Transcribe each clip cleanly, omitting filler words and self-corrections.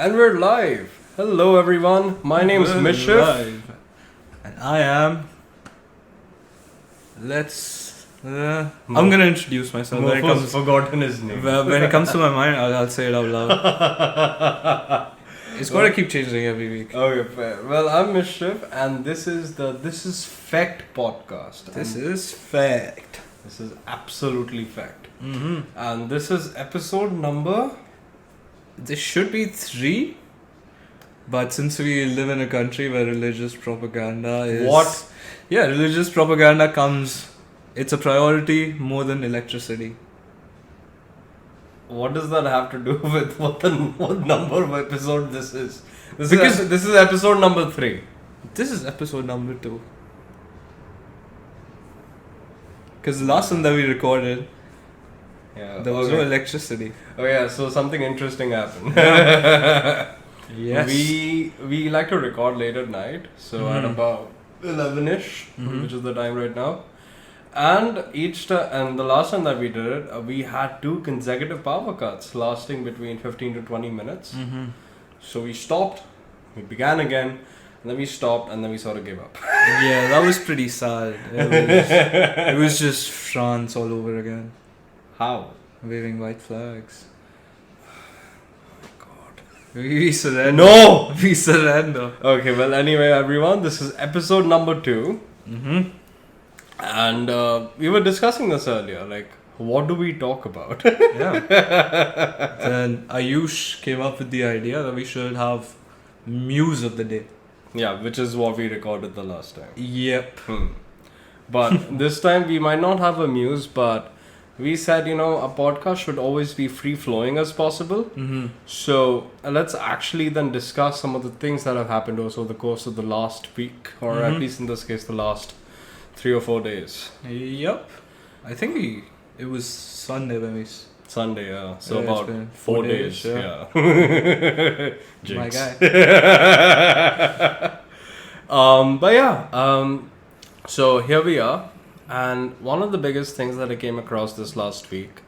And we're live. Hello everyone. My name's MishChief. Live. And I am... I'm gonna introduce myself. Mofo's forgotten his name. When it comes to my mind, I'll say it out loud. It's gotta keep changing every week. Okay, fair. Well, I'm MishChief and this is Fecked podcast. This is Fecked. This is absolutely Fecked. Mm-hmm. And this is episode number... This should be 3. But since we live in a country where religious propaganda is... What? Yeah, religious propaganda comes... It's a priority more than electricity. What does that have to do with what number of episode this is? This is episode number 3. This is episode number 2. Because the last one that we recorded, there was no electricity. Oh yeah, so something interesting happened. Yes. We like to record late at night, so at about 11ish, which is the time right now. And and the last time that we did it, we had 2 consecutive power cuts lasting between 15 to 20 minutes. So we stopped, we began again, and then we stopped, and then we sort of gave up. Yeah, that was pretty sad. It was just France all over again. How? Waving white flags. We surrender. No! We surrender. Okay, well, anyway, everyone, this is episode number 2. And we were discussing this earlier, like, what do we talk about? Yeah. Then Ayush came up with the idea that we should have Muse of the Day. Yeah, which is what we recorded the last time. Yep. But this time we might not have a muse, but we said, a podcast should always be free-flowing as possible. So let's actually then discuss some of the things that have happened also the course of the last week, or at least in this case, the last 3 or 4 days. Yep. I think it was Sunday when we... Sunday, yeah. So Yeah, about 4 days. Yeah. My Jinx. guy. But yeah, so here we are. And one of the biggest things that I came across this last week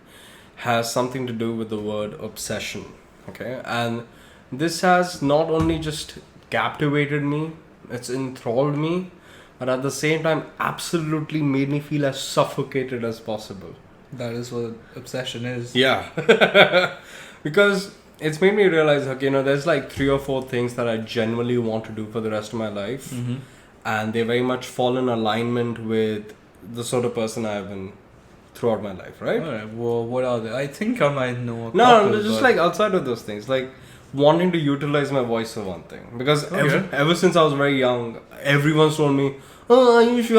has something to do with the word obsession. Okay. And this has not only just captivated me, it's enthralled me, but at the same time absolutely made me feel as suffocated as possible. That is what obsession is. Yeah. Because it's made me realize, okay, there's like 3 or 4 things that I genuinely want to do for the rest of my life. And they very much fall in alignment with the sort of person I have been throughout my life, right? Alright, well, what are they? I think I might know a No, couple, just like outside of those things, like wanting to utilize my voice for one thing. Because ever since I was very young, everyone's told me, "Oh, Ayush,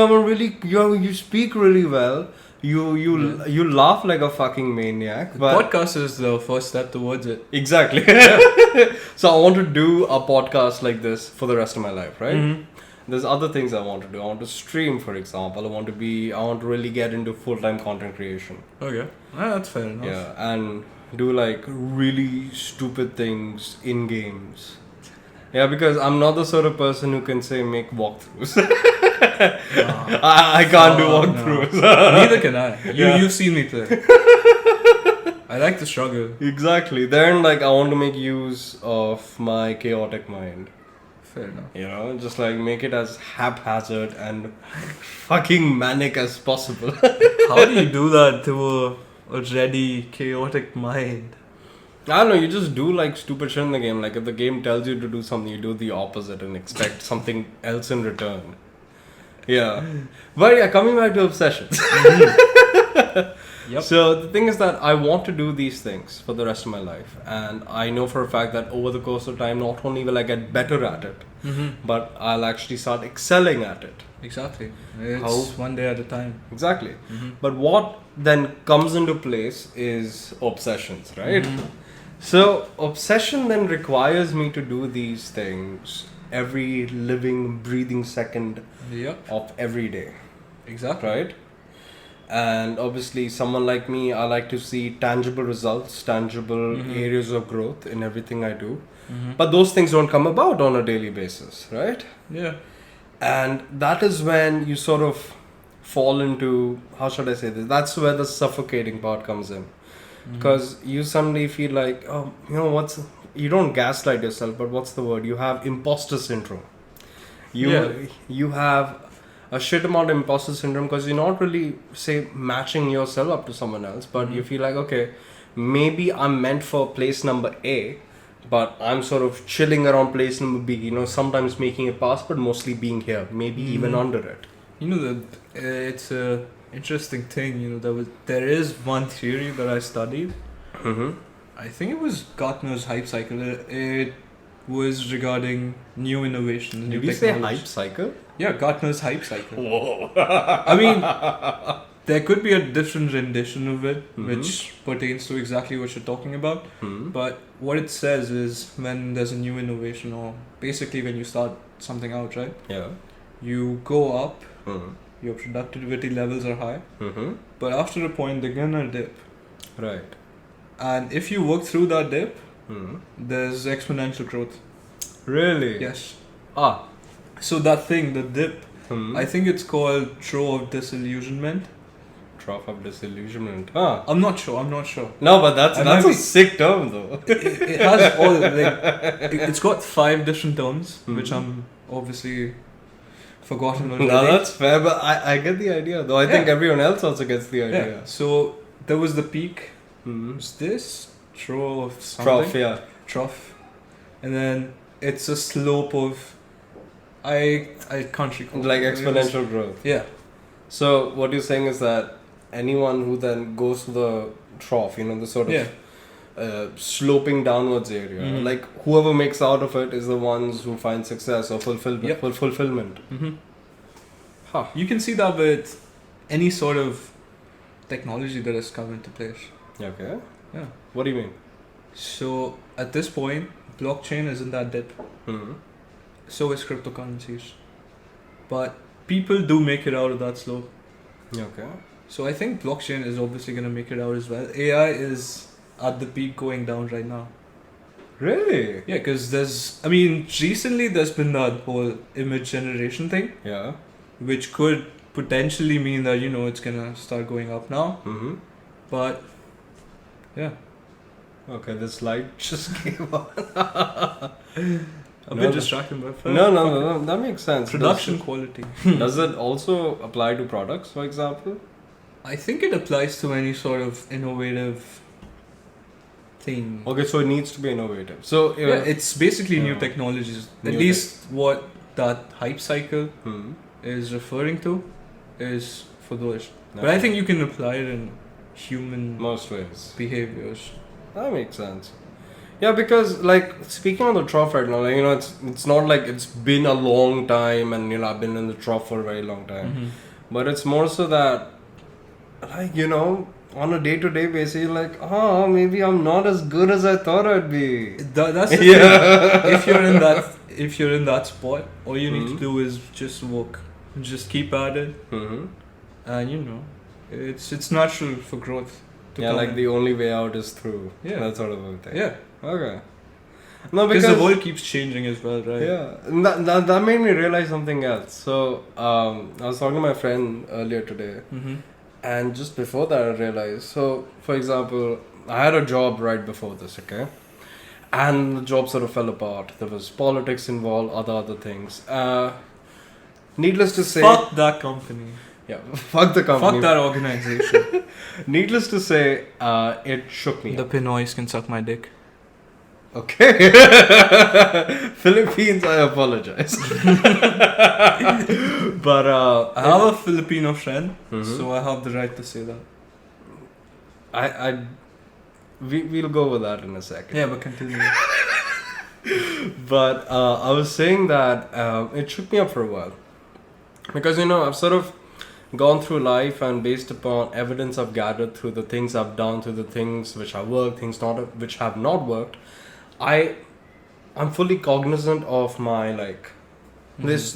you speak really well. You laugh like a fucking maniac." But podcast is the first step towards it. Exactly. So I want to do a podcast like this for the rest of my life, right? There's other things I want to do. I want to stream, for example. I want to really get into full-time content creation. Okay. That's fair enough. Yeah, and do like really stupid things in games. Yeah, because I'm not the sort of person who can say make walkthroughs. I can't do walkthroughs. No. Neither can I. You've seen me play. I like the struggle. Exactly. Then like I want to make use of my chaotic mind. Fair enough. Just like make it as haphazard and fucking manic as possible. How do you do that to a already chaotic mind? I don't know, you just do like stupid shit in the game. Like if the game tells you to do something, you do the opposite and expect something else in return. Yeah. But yeah, coming back to obsessions. Yep. So the thing is that I want to do these things for the rest of my life. And I know for a fact that over the course of time, not only will I get better at it, but I'll actually start excelling at it. Exactly. It's one day at a time. Exactly. But what then comes into place is obsessions, right? So obsession then requires me to do these things every living, breathing second of every day. Exactly. Right? And obviously someone like me, I like to see tangible results, tangible areas of growth in everything I do. But those things don't come about on a daily basis, right? Yeah. And that is when you sort of fall into, how should I say this? That's where the suffocating part comes in. because you suddenly feel like, oh, you don't gaslight yourself, but what's the word? You have imposter syndrome. You have a shit amount of imposter syndrome because you're not really, say, matching yourself up to someone else, but you feel like, okay, maybe I'm meant for place number A, but I'm sort of chilling around place number B, sometimes making it pass, but mostly being here, maybe even under it. It's a interesting thing. There is one theory that I studied. I think it was Gartner's hype cycle. It was regarding new innovations, new Did you technology. say hype cycle? Yeah, Gartner's hype cycle. Whoa. I mean, there could be a different rendition of it, which pertains to exactly what you're talking about. But what it says is when there's a new innovation, or basically when you start something out, right? Yeah. You go up, your productivity levels are high, but after a point, they're gonna dip. Right. And if you work through that dip, there's exponential growth. Really? Yes. Ah. So that thing, the dip, I think it's called trough of disillusionment. Trough of disillusionment. Huh. I'm not sure. No, but that's a sick term though. It has all it's got 5 different terms, which I'm obviously forgotten already. No, that's fair, but I get the idea though. I think everyone else also gets the idea. Yeah. So there was the peak. What's this? Trough of something. Trough, yeah. Trough. And then it's a slope of I can't recall. Like exponential growth. Yeah. So what you're saying is that anyone who then goes to the trough, the sort of sloping downwards area, like whoever makes out of it is the ones who find success or fulfillment. Huh. You can see that with any sort of technology that has come into place. Okay. Yeah. What do you mean? So at this point, blockchain is in that dip. So is cryptocurrencies. But people do make it out of that slope. Okay. So I think blockchain is obviously going to make it out as well. AI is at the peak going down right now. Really? Yeah, because recently there's been that whole image generation thing. Yeah. Which could potentially mean that, it's going to start going up now. But, yeah. Okay, this light just came on. A bit distracting, but no, that makes sense. Production quality. Does it also apply to products, for example? I think it applies to any sort of innovative thing. Okay, so it needs to be innovative. So it's basically new technologies. At least what that hype cycle is referring to is for those. No. But I think you can apply it in human most ways behaviors. That makes sense. Yeah, because speaking on the trough right now, it's not like it's been a long time and I've been in the trough for a very long time, but it's more so that on a day-to-day basis, you're like, maybe I'm not as good as I thought I'd be. That's the thing. If you're in that spot, all you need to do is just work, just keep at it, and it's natural for growth. The only way out is through. Yeah, that sort of a thing. Yeah. Okay. No, because the world keeps changing as well, right? Yeah, that made me realize something else. So I was talking to my friend earlier today, and just before that I realized. So, for example, I had a job right before this, okay, and the job sort of fell apart. There was politics involved, other things. Needless to say, fuck that company. Yeah, fuck the company. Fuck that organization. Needless to say, it shook me. The Pinoys can suck my dick. Okay. Philippines, I apologize. But I have a Filipino friend, so I have the right to say that. We'll go with that in a second. Yeah, but continue. But I was saying that it shook me up for a while. Because, I've sort of gone through life and based upon evidence I've gathered through the things I've done, through the things which have worked, things which have not worked, I'm fully cognizant of my this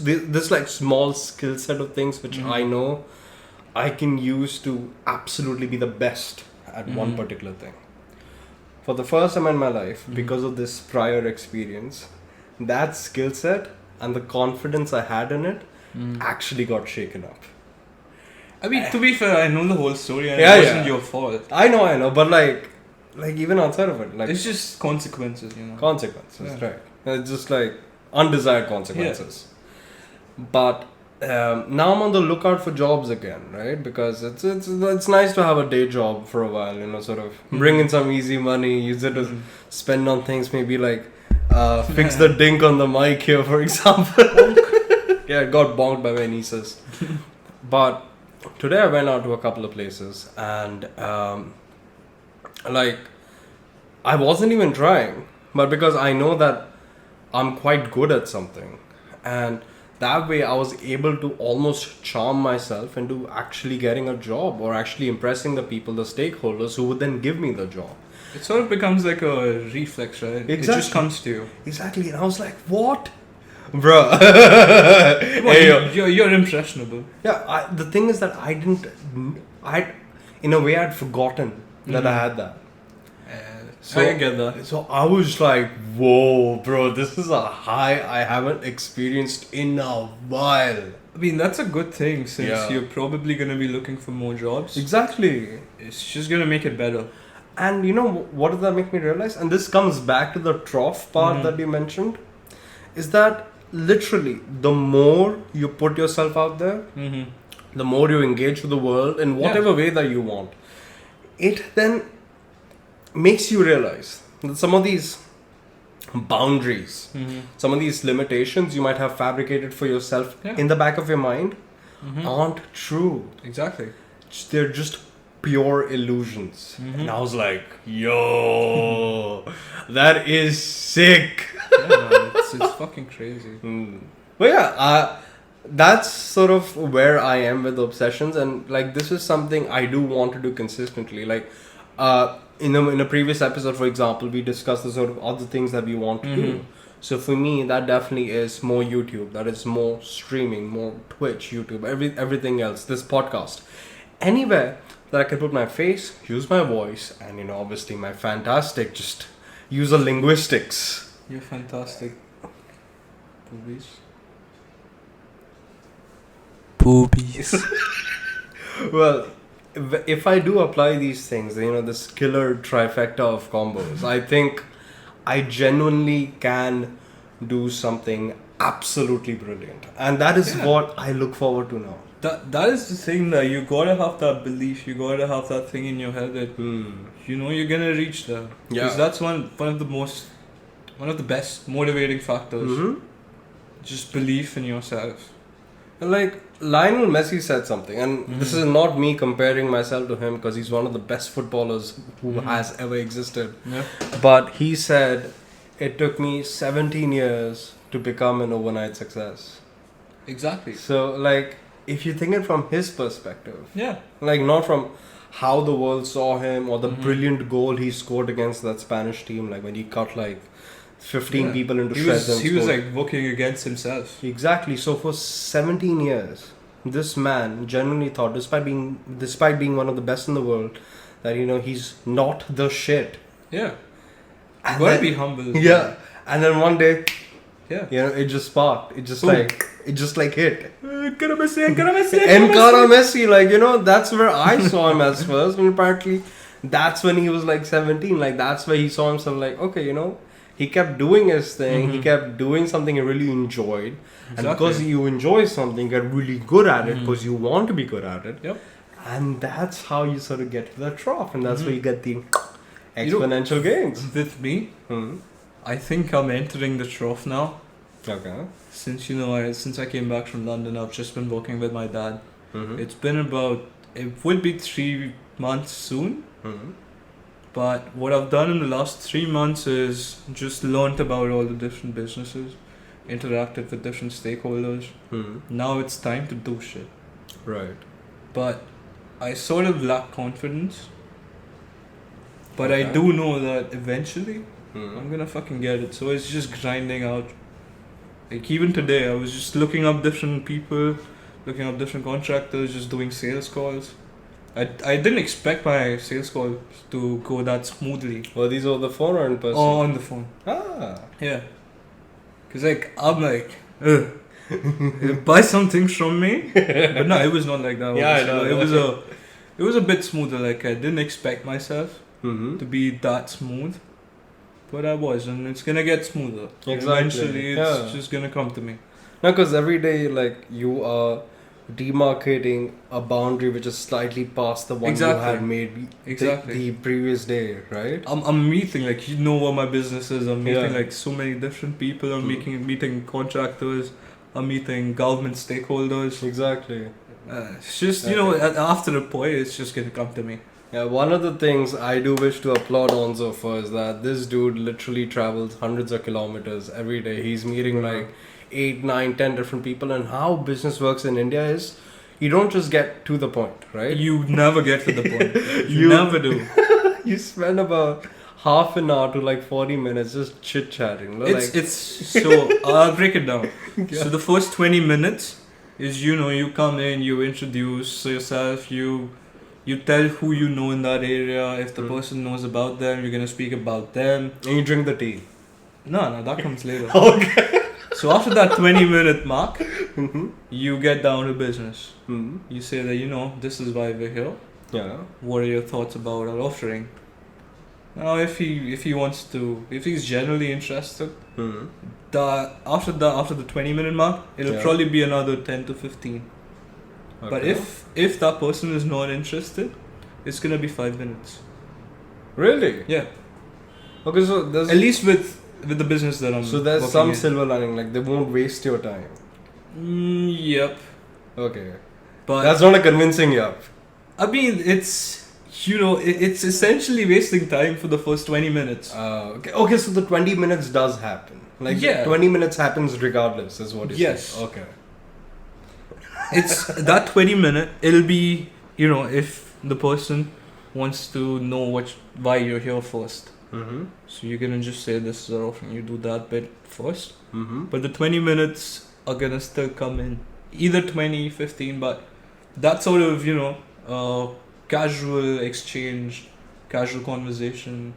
small skill set of things which I know I can use to absolutely be the best at one particular thing. For the first time in my life, because of this prior experience, that skill set and the confidence I had in it actually got shaken up. I mean, to be fair, I know the whole story and it wasn't your fault. I know, but like even outside of it, like it's just consequences, you know. consequences, Yeah. right? It's just like undesired consequences. But now I'm on the lookout for jobs again, right? Because it's nice to have a day job for a while, you know, sort of bring in some easy money, use it to spend on things, maybe like fix the dink on the mic here, for example. Yeah, it got bonked by my nieces. But today I went out to a couple of places and like I wasn't even trying, but because I know that I'm quite good at something, and that way I was able to almost charm myself into actually getting a job or actually impressing the people, the stakeholders who would then give me the job. It sort of becomes like a reflex, right? It just comes to you. Exactly. And I was like, what? Bruh. You're impressionable. Yeah, the thing is that in a way I'd forgotten that I had that. So I get that. So I was like, whoa, bro, this is a high I haven't experienced in a while. I mean, that's a good thing since Yeah. you're probably going to be looking for more jobs. Exactly. It's just going to make it better. And you know, what did that make me realize? And this comes back to the trough part that you mentioned. Is that literally the more you put yourself out there, the more you engage with the world in whatever way that you want, it then makes you realize that some of these boundaries, some of these limitations you might have fabricated for yourself in the back of your mind aren't true. Exactly. They're just pure illusions. And I was like, yo, that is sick. Yeah, man, it's fucking crazy. But yeah, that's sort of where I am with obsessions, and like this is something I do want to do consistently. Like in a previous episode, for example, we discussed the sort of other things that we want to do. So for me, that definitely is more YouTube. That is more streaming, more Twitch, YouTube, everything else. This podcast, anywhere that I can put my face, use my voice, and you know, obviously my fantastic just user linguistics. You're fantastic. Boobies. Well, if I do apply these things, you know, this killer trifecta of combos, I think I genuinely can do something absolutely brilliant. And that is what I look forward to now. That is the thing that you gotta have that belief, you gotta have that thing in your head that you know you're gonna reach there. Because that's one of the best motivating factors. Just belief in yourself. Like Lionel Messi said something, and this is not me comparing myself to him because he's one of the best footballers who has ever existed. Yeah. But he said, it took me 17 years to become an overnight success. Exactly. So like, if you think it from his perspective, Yeah. like not from how the world saw him or the brilliant goal he scored against that Spanish team, like when he cut like 15 people into shreds. He was like working against himself. Exactly. So for 17 years, this man genuinely thought, despite being one of the best in the world, that you know he's not the shit. Yeah. And You gotta then- be humble. Yeah. And then one day, Yeah. you know, it just sparked. It just like hit. Encara Messi. Encara Messi, like, you know, that's where I saw him as first. And apparently, that's when he was like 17. Like, that's where he saw himself like, okay, you know, he kept doing his thing. He kept doing something he really enjoyed. Exactly. And because you enjoy something, you get really good at it because you want to be good at it. Yep. And that's how you sort of get to the trough. And that's where you get the exponential gains. With me, I think I'm entering the trough now. Okay. Since since I came back from London, I've just been working with my dad. It's been it would be 3 months soon. But what I've done in the last 3 months is just learnt about all the different businesses, interacted with different stakeholders. Now it's time to do shit. Right. But I sort of lack confidence. But I do know that eventually I'm gonna fucking get it. So it's just grinding out. Like even today, I was just looking up different people, looking up different contractors, just doing sales calls. I didn't expect my sales calls to go that smoothly. Well, these are the phone or in person? Oh, on the phone. Ah. Yeah. Cause like I'm like, buy some things from me. But no, it was not like that. Yeah, I obviously. know. It was a bit smoother. Like I didn't expect myself. to be that smooth. But I was, and it's gonna get smoother. Exactly. Eventually, it's just gonna come to me. No, because every day, like, you are demarcating a boundary which is slightly past the one you had made the previous day, right? I'm meeting, like, you know what my business is. I'm meeting, like, so many different people. I'm meeting contractors. I'm meeting government stakeholders. Exactly. It's just, you know, after a point, it's just gonna come to me. Yeah, one of the things I do wish to applaud Onzo for is that this dude literally travels hundreds of kilometers every day. He's meeting like 8, 9, 10 different people, and how business works in India is you don't just get to the point, right? You never get to the point. You never do. You spend about half an hour to like 40 minutes just chit-chatting. So I'll break it down. So the first 20 minutes is, you know, you come in, you introduce yourself, you tell who you know in that area. If the person knows about them, you're going to speak about them. And you drink the tea. No, that comes later. Okay. So after that 20-minute mark, you get down to business. You say that, you know, this is why we're here. Yeah. What are your thoughts about our offering? Now, if he's generally interested, after the 20-minute mark, it'll probably be another 10 to 15. Okay. But if that person is not interested, it's gonna be 5 minutes. Really? Yeah. Okay, so there's at least with the business that I'm. So there's some silver lining, like they won't waste your time. Yep. Okay. But that's not a convincing yup. I mean, it's essentially wasting time for the first 20 minutes. Okay, so the 20 minutes does happen. Like 20 minutes happens regardless, is what you say. Okay. It's that 20-minute, it'll be, you know, if the person wants to know why you're here first. So you're gonna just say this is our offering, you do that bit first. But the 20 minutes are gonna still come in. Either 20, 15, but that sort of, you know, casual exchange, casual conversation,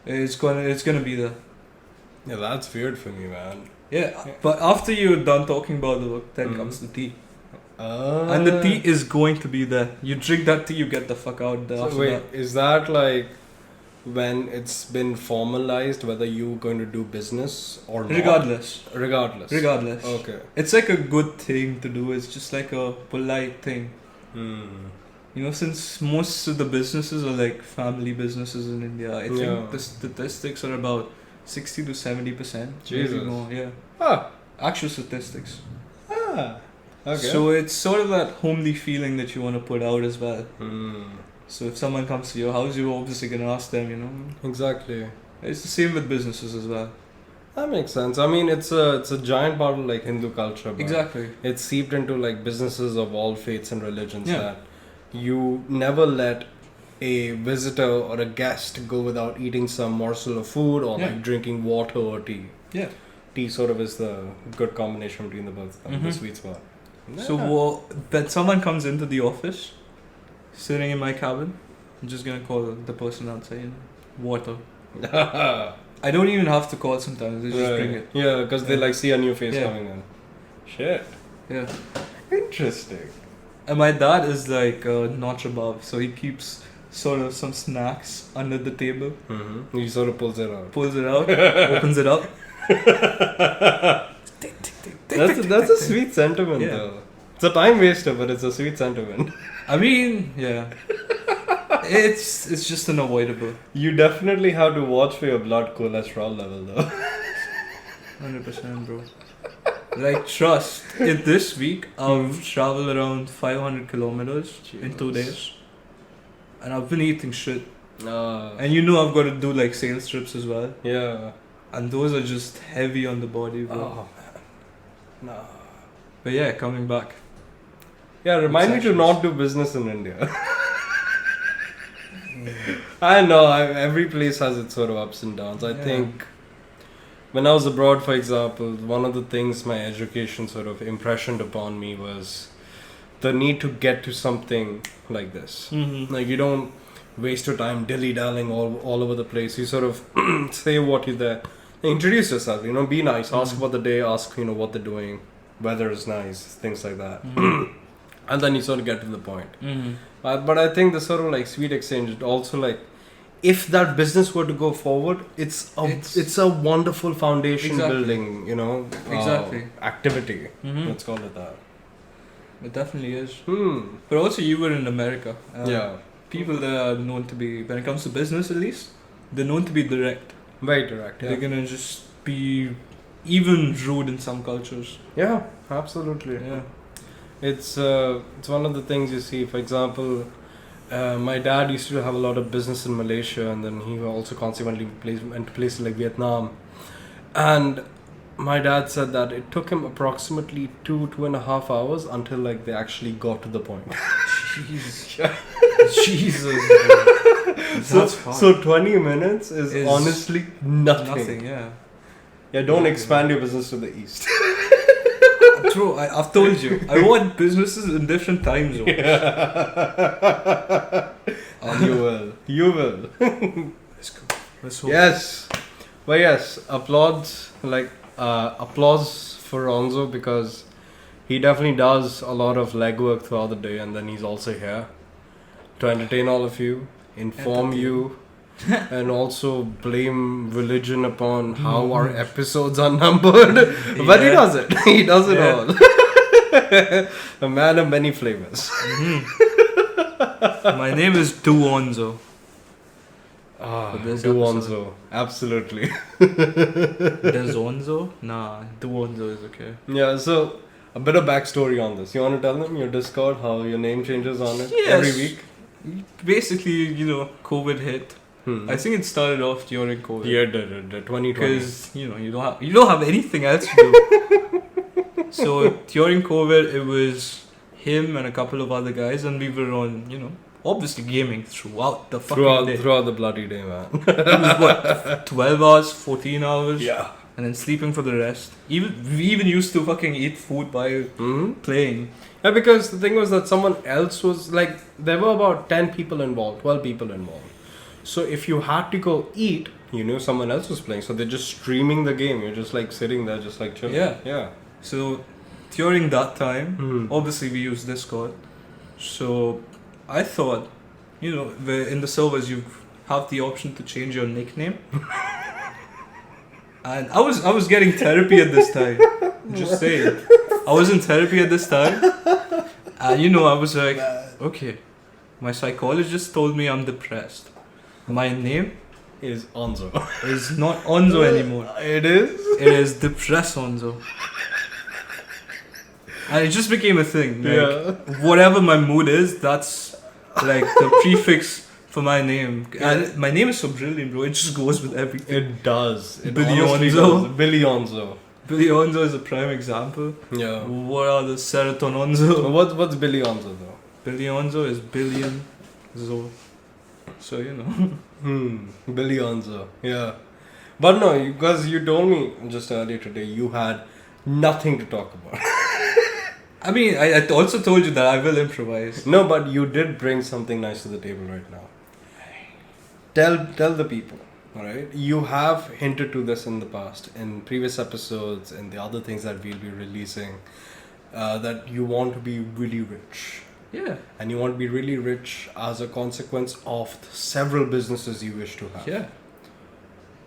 it's gonna be there. Yeah, that's weird for me, man. Yeah. But after you're done talking about the work, then comes the tea. And the tea is going to be there. You drink that tea, you get the fuck out there. So wait, is that like when it's been formalized whether you're going to do business or not? Regardless. Okay. It's like a good thing to do. It's just like a polite thing. You know, since most of the businesses are like family businesses in India, I think the statistics are about 60 to 70%. Jesus. Maybe more, yeah. Actual statistics. Okay. So it's sort of that homely feeling that you want to put out as well. So if someone comes to your house, you're obviously going to ask them, you know. Exactly. It's the same with businesses as well. That makes sense. I mean, it's a giant part of like Hindu culture. But exactly. It's seeped into like businesses of all faiths and religions that you never let a visitor or a guest go without eating some morsel of food or like drinking water or tea. Yeah. Tea sort of is the good combination between the both, the sweet spot. Yeah. So that someone comes into the office, sitting in my cabin, I'm just gonna call the person outside water. I don't even have to call sometimes. They just bring it. Yeah, because they like see a new face coming in. Shit. Yeah. Interesting. And my dad is like a notch above, so he keeps sort of some snacks under the table. He sort of pulls it out. Opens it up. That's a sweet sentiment though. It's a time waster, but it's a sweet sentiment. I mean, yeah. It's just unavoidable. You definitely have to watch for your blood cholesterol level though. 100%, bro. Like, trust. This week, I've traveled around 500 kilometers in 2 days. And I've been eating shit. And you know I've got to do like sales trips as well. Yeah. And those are just heavy on the body, bro. Oh, man. No. But yeah, coming back. Yeah, remind me to not do business in India. I know, every place has its sort of ups and downs. I think when I was abroad, for example, one of the things my education sort of impressioned upon me was the need to get to something like this. Like, you don't waste your time dilly-dallying all over the place. You sort of say what you're there. Introduce yourself, you know, be nice. Ask about the day, ask, you know, what they're doing. Weather is nice, things like that. And then you sort of get to the point. But I think the sort of like sweet exchange, it also like if that business were to go forward, it's a wonderful foundation building, Exactly. activity. Mhm. Let's call it that. It definitely is. Hmm. But also, you were in America. Yeah. People that are known to be, when it comes to business at least, they're known to be direct. Very direct. Yeah. They're gonna just be even rude in some cultures. Yeah. Absolutely. Yeah. It's one of the things you see. For example, my dad used to have a lot of business in Malaysia, and then he also consequently went to places like Vietnam. And my dad said that it took him approximately 2.5 hours until like they actually got to the point. Jeez. Jesus. That's fine. So 20 minutes is honestly nothing. Nothing, yeah. Yeah, don't expand your business to the east. True, I've told you. I want businesses in different time zones. And you will. You will. Let's go. Let's hope. Yes. But yes, applause for ONzo, because he definitely does a lot of legwork throughout the day, and then he's also here to entertain all of you, inform you, and also blame religion upon how our episodes are numbered. But he does it. He does it all. A man of many flavors. My name is ONzo. ONzo. Absolutely. There's ONzo? Nah, ONzo is okay. Yeah, so a bit of backstory on this. You want to tell them your Discord, how your name changes on it every week? Basically, COVID hit. I think it started off during COVID. Yeah, the 2020. Because you don't have anything else to do. So during COVID, it was him and a couple of other guys, and we were on obviously gaming throughout the fucking day. Throughout the bloody day, man. It was what 12 hours, 14 hours. Yeah. And then sleeping for the rest. We even used to fucking eat food while playing. Yeah, because the thing was that someone else was like, there were about 10 people involved, 12 people involved. So if you had to go eat, you knew someone else was playing. So they're just streaming the game. You're just like sitting there, just like chilling. Yeah. Yeah. So during that time, obviously we used Discord. So I thought, in the servers you have the option to change your nickname. And I was getting therapy at this time. Just saying. I was in therapy at this time. And I was like, okay, my psychologist told me I'm depressed. My name Is ONzo. is not ONzo anymore. It is? It is Depress ONzo. And it just became a thing. Like, whatever my mood is, that's like the prefix for my name. And my name is so brilliant, bro. It just goes with everything. It does. It Billy honestly ONzo. does. Billy ONzo. Billy ONzo is a prime example. Yeah. What are the Seroton ONzo? What's Billy ONzo though? Billy ONzo is billion zo. So Billy ONzo. Yeah. But no, because you told me just earlier today you had nothing to talk about. I mean, I also told you that I will improvise. No, but you did bring something nice to the table right now. Tell the people, alright? You have hinted to this in the past, in previous episodes, and the other things that we'll be releasing, that you want to be really rich. Yeah. And you want to be really rich as a consequence of several businesses you wish to have. Yeah.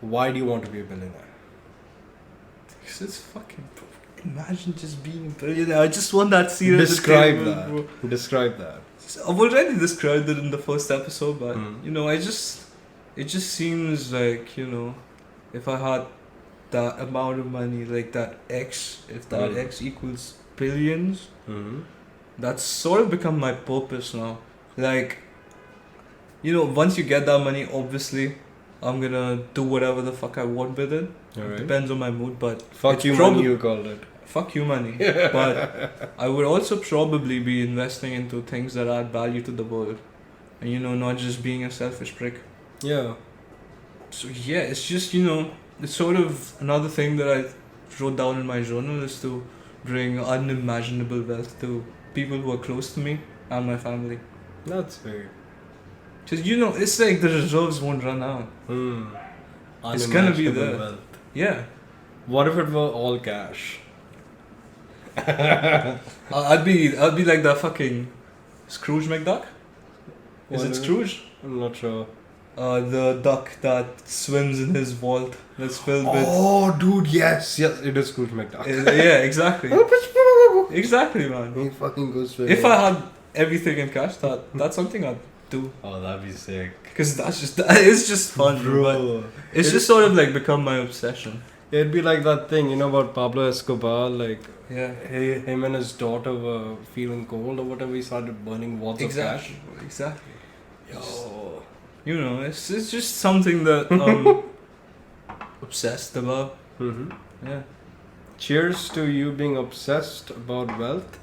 Why do you want to be a billionaire? Because it's fucking... Imagine just being a billionaire. I just want that scene. Describe that. Bro. Describe that. I've already described it in the first episode, but it just seems like if I had that amount of money, like that X, if that X equals billions, that's sort of become my purpose now. Like, once you get that money, obviously, I'm gonna do whatever the fuck I want with it. Right. Depends on my mood, but fuck you money, you called it. Fuck you money. But I would also probably be investing into things that add value to the world. And not just being a selfish prick. Yeah. So yeah, it's just, it's sort of another thing that I wrote down in my journal is to bring unimaginable wealth to people who are close to me and my family. That's very... Because, it's like the reserves won't run out. It's gonna be there. Wealth. Yeah. What if it were all cash? I'd be like that fucking Scrooge McDuck. Is it Scrooge? I'm not sure. the duck that swims in his vault that's filled with. Oh, dude, yes, it is Scrooge McDuck. Yeah, exactly. Exactly, man. He fucking goes for If I had everything in cash, that's something I'd do. Oh, that'd be sick. Because it's just fun, bro. It's just sort of like become my obsession. It'd be like that thing, about Pablo Escobar, like Yeah. him and his daughter were feeling cold or whatever, he started burning wads of cash. Exactly. Yo. It's just something that I'm obsessed about. Mm-hmm. Yeah. Cheers to you being obsessed about wealth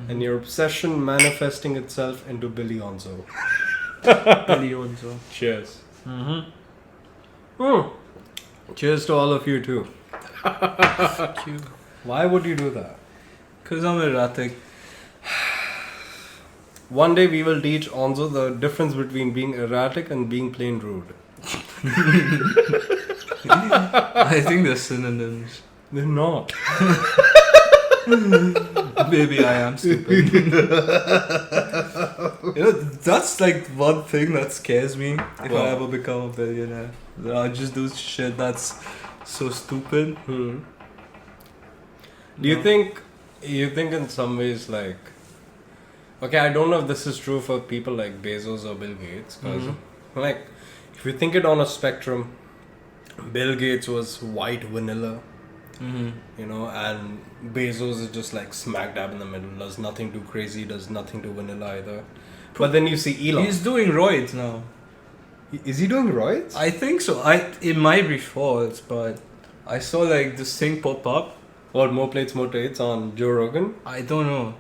and your obsession manifesting itself into Billy Onzo. Billy ONzo. Cheers. Mm-hmm. Cheers to all of you too. Fuck you. Why would you do that? Because I'm erratic. One day we will teach Onzo the difference between being erratic and being plain rude. I think they're synonyms. They're not. Maybe I am stupid. That's like one thing that scares me if I ever become a billionaire. That I'll just do shit that's so stupid. Do you think in some ways, like, okay, I don't know if this is true for people like Bezos or Bill Gates, because like, if you think it on a spectrum, Bill Gates was white vanilla, and Bezos is just like smack dab in the middle, does nothing too crazy, does nothing too vanilla either. But then you see Elon. He's doing roids now. Is he doing roids? I think so. It might be false, but I saw like this thing pop up. Or more plates, more trades on Joe Rogan? I don't know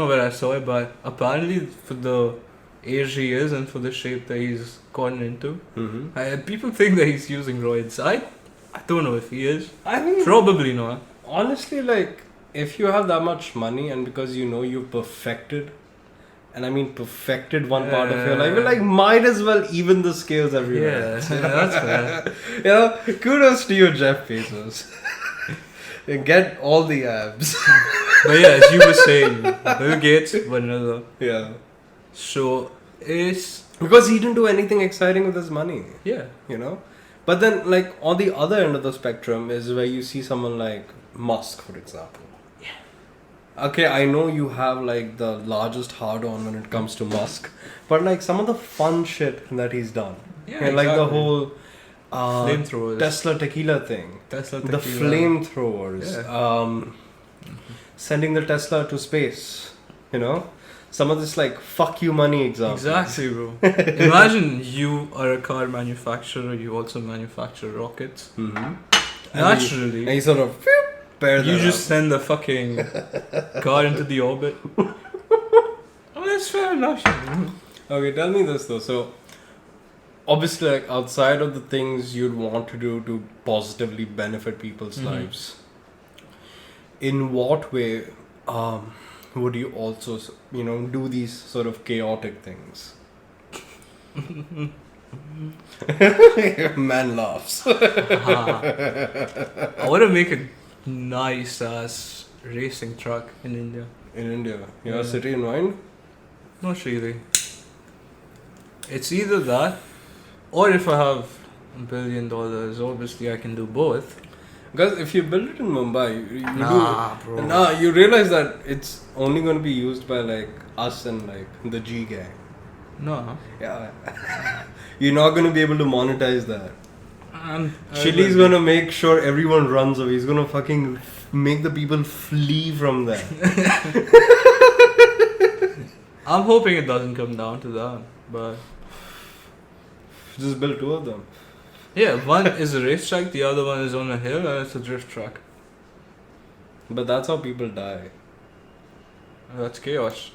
where I saw it, but apparently for the age he is and for the shape that he's gotten into, people think that he's using roids. I don't know if he is. I mean, probably not. Honestly, like, if you have that much money and because you've perfected, and I mean perfected one part of your life, you're like, might as well even the scales everywhere. Yeah, that's fair. Kudos to you, Jeff Bezos. Get all the abs. But yeah, as you were saying, Bill Gates, vanilla. Yeah. So it's because he didn't do anything exciting with his money. Yeah. But then, like, on the other end of the spectrum is where you see someone like Musk, for example. Yeah. Okay, I know you have like the largest hard-on when it comes to Musk, but like some of the fun shit that he's done. Yeah, exactly. Like the whole flamethrowers. Tesla tequila thing. The flamethrowers. Sending the Tesla to space. Some of this like fuck you money examples. Exactly, bro. Imagine you are a car manufacturer, you also manufacture rockets. Naturally. And you sort of pair you that just up. send the fucking car into the orbit. Oh, that's fair enough. Okay, tell me this though. So, obviously, like outside of the things you'd want to do to positively benefit people's lives, in what way would you also, do these sort of chaotic things? Man laughs. I want to make a nice ass racing track in India. In India, you have a city in mind? Not really. It's either that, or if I have $1 billion, obviously I can do both. Because if you build it in Mumbai, bro. you realize that it's only going to be used by like us and like the G gang. No. Yeah. You're not going to be able to monetize that. Chili's going to make sure everyone runs away. He's going to fucking make the people flee from there. I'm hoping it doesn't come down to that, but just build two of them. Yeah, one is a racetrack, the other one is on a hill, and it's a drift track. But that's how people die. That's chaos.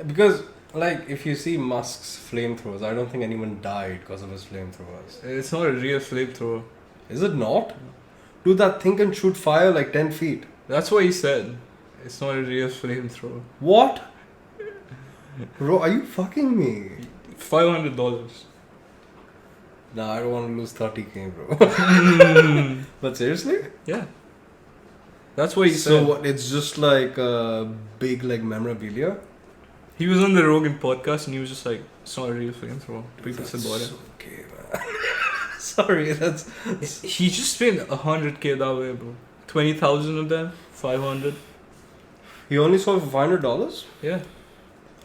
Because, like, if you see Musk's flamethrowers, I don't think anyone died because of his flamethrowers. It's not a real flamethrower. Is it not? Dude, that thing can shoot fire like 10 feet. That's what he said. It's not a real flamethrower. What? Bro, are you fucking me? $500. Nah, I don't want to lose 30k, bro. But seriously? Yeah. That's what he said. So what? It's just like big like memorabilia. He was on the Rogan podcast and he was just like, it's not a real flamethrower. People said about it. Okay, man. Sorry, that's... He just spent 100k that way, bro. 20,000 of them, 500. He only sold for $500? Yeah.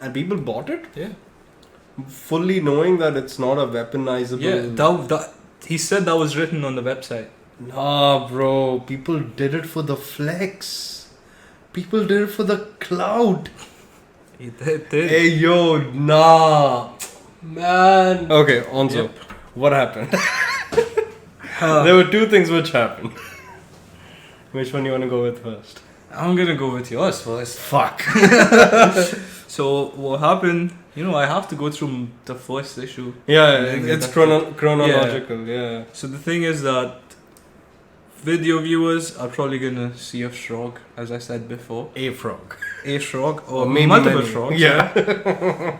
And people bought it? Yeah. Fully knowing that it's not a weaponizable... Yeah, he said that was written on the website. Nah, bro. People did it for the flex. People did it for the cloud. He did. Hey, yo, nah. Man. Okay, ONzo. Yep. What happened? There were two things which happened. Which one you want to go with first? I'm gonna go with yours first. Fuck. So what happened? I have to go through the first issue. Yeah, it's chronological. Yeah. So the thing is that video viewers are probably gonna see a frog, as I said before. A frog. A frog or maybe multiple many. frogs. Yeah.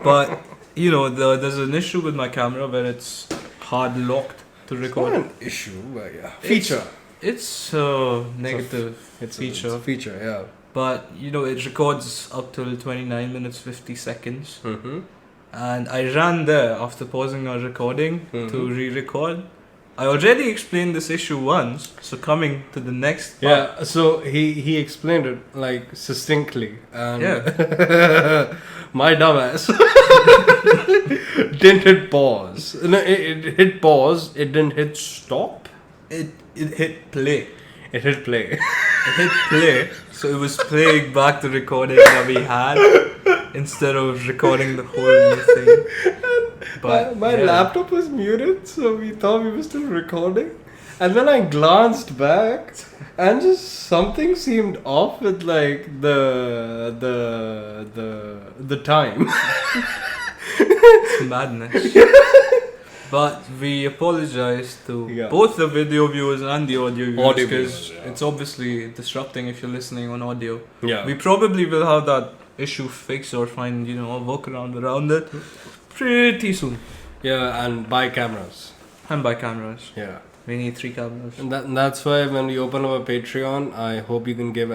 But there's an issue with my camera where it's hard locked to record. Not an issue, but yeah. Feature. It's a negative It's feature. It's a feature, yeah. But it records up till 29 minutes 50 seconds. Mm-hmm. And I ran there after pausing our recording Mm-hmm. to re-record. I already explained this issue once, so coming to the next part. Yeah, so he explained it like succinctly, and my dumbass didn't hit pause. No, it hit pause. It didn't hit stop. It hit play. It hit play. It hit play, so it was playing back the recording that we had instead of recording the whole new thing. But my laptop was muted, so we thought we were still recording. And then I glanced back, and just something seemed off with like the time. It's madness. But we apologize to both the video viewers and the audio viewers because it's obviously disrupting if you're listening on audio. Yeah. We probably will have that issue fixed or find a workaround around it pretty soon. Yeah, and buy cameras. And buy cameras. Yeah. We need 3 cameras. And that's why when we open up a Patreon, I hope you can give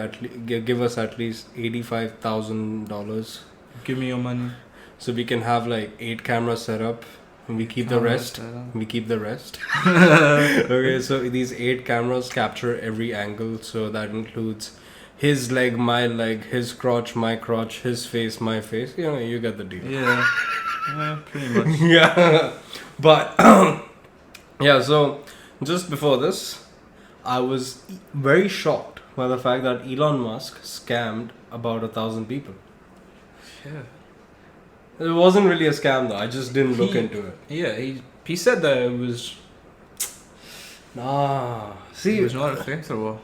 us at least $85,000. Give me your money. So we can have like 8 cameras set up. And we keep the rest. Okay, so these 8 cameras capture every angle. So that includes his leg, my leg, his crotch, my crotch, his face, my face. You get the deal. Yeah. Yeah, pretty much. Yeah. But, yeah, so just before this, I was very shocked by the fact that Elon Musk scammed about 1,000 people. Yeah. It wasn't really a scam though. I just didn't look into it. Yeah, he said that it was. Nah. See, it was not a flamethrower.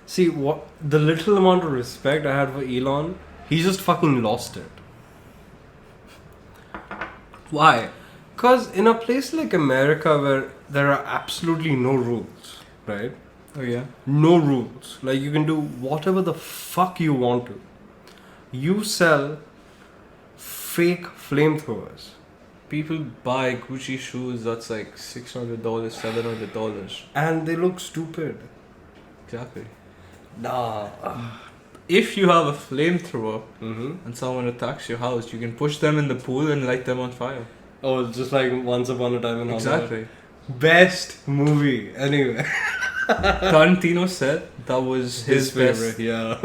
See what the little amount of respect I had for Elon, he just fucking lost it. Why? Because in a place like America where there are absolutely no rules, right? Oh yeah. No rules. Like you can do whatever the fuck you want to. You sell fake flamethrowers. People buy Gucci shoes that's like $600, $700. And they look stupid. Exactly. Nah. If you have a flamethrower Mm-hmm. and someone attacks your house, you can push them in the pool and light them on fire. Oh, it's just like Once Upon a Time in Hollywood. Exactly. Best movie. Anyway. Tarantino said that was his favorite. best. Yeah.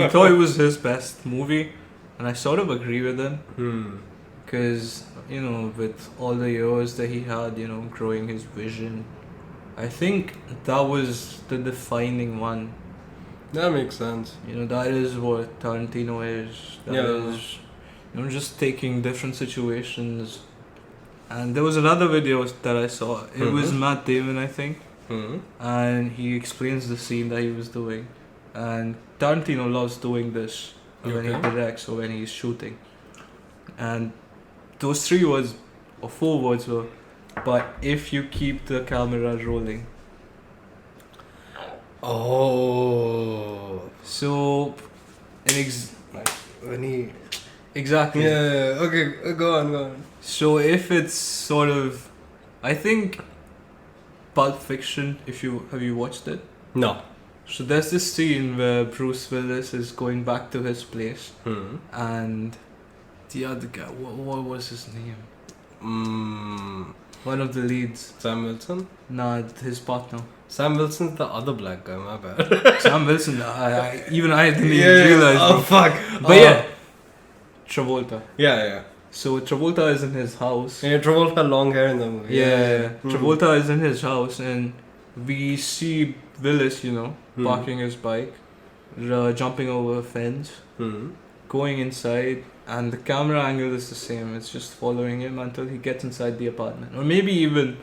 He thought it was his best movie, and I sort of agree with him. Hmm. Because, with all the years that he had, growing his vision, I think that was the defining one. That makes sense. That is what Tarantino is. That is, just taking different situations. And there was another video that I saw. It was Matt Damon, I think. Mm-hmm. And he explains the scene that he was doing. And Tarantino loves doing this when he directs or when he's shooting. And those 3 words or 4 words were, but if you keep the camera rolling. Oh. So, When he... exactly. Yeah, okay, go on. So if it's sort of, I think Pulp Fiction, have you watched it? No. So there's this scene where Bruce Willis is going back to his place and The other guy, what was his name? Mm, One of the leads. Sam Wilson? Nah, his partner. Sam Wilson's the other black guy, my bad. Sam Wilson, I didn't even realize. Oh, bro. fuck. But yeah, Travolta. Yeah. So Travolta is in his house. Yeah, Travolta had long hair in the movie. Yeah. Travolta is in his house, and we see Willis, parking his bike, jumping over a fence, going inside, and the camera angle is the same. It's just following him until he gets inside the apartment, or maybe even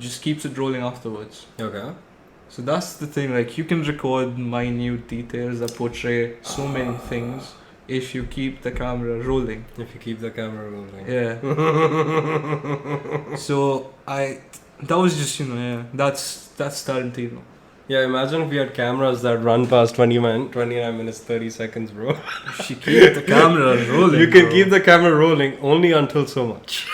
just keeps it rolling afterwards. Okay. So that's the thing. Like, you can record minute details that portray so many things if you keep the camera rolling. If you keep the camera rolling. Yeah. So that was just that's Tarantino. Yeah, imagine if we had cameras that run past 29 minutes 30 seconds, bro. If you keep the camera rolling, You can keep the camera rolling only until so much.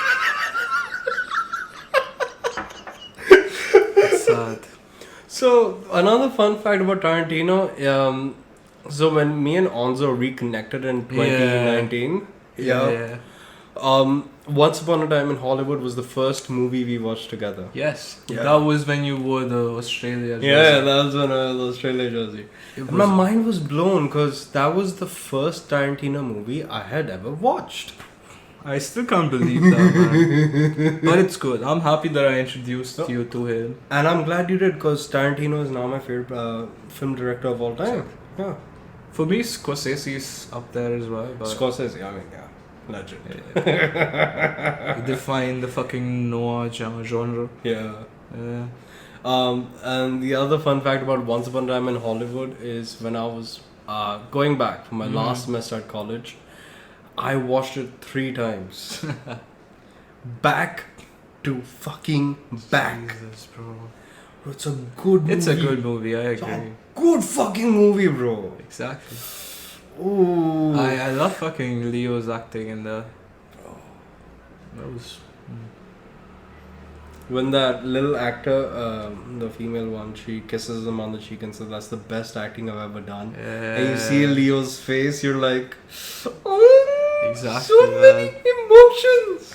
It's sad. So another fun fact about Tarantino, so when me and ONzo reconnected in 2019, Yeah. Once Upon a Time in Hollywood was the first movie we watched together. Yes. Yeah. That was when you wore the Australia jersey. Yeah, that was when I was Australia jersey. It And was- my mind was blown because that was the first Tarantino movie I had ever watched. I still can't believe that, man. But it's good. I'm happy that I introduced you to him. And I'm glad you did because Tarantino is now my favorite film director of all time. Yeah. For me, Scorsese's up there as well. But Scorsese, I mean, yeah. Legend. he defined the fucking noir genre. Yeah. Yeah. And the other fun fact about Once Upon a Time in Hollywood is when I was going back for my last semester at college, I watched it 3 times. Back to fucking back. Jesus, bro. It's a good movie. It's a good movie, I It's a agree. good fucking movie, bro. Exactly. Ooh. I love fucking Leo's acting in the. That was. When that little actor, the female one, she kisses him on the cheek and says, "That's the best acting I've ever done." Yeah. And you see Leo's face, you're like, "Oh, Exactly, so many man. emotions,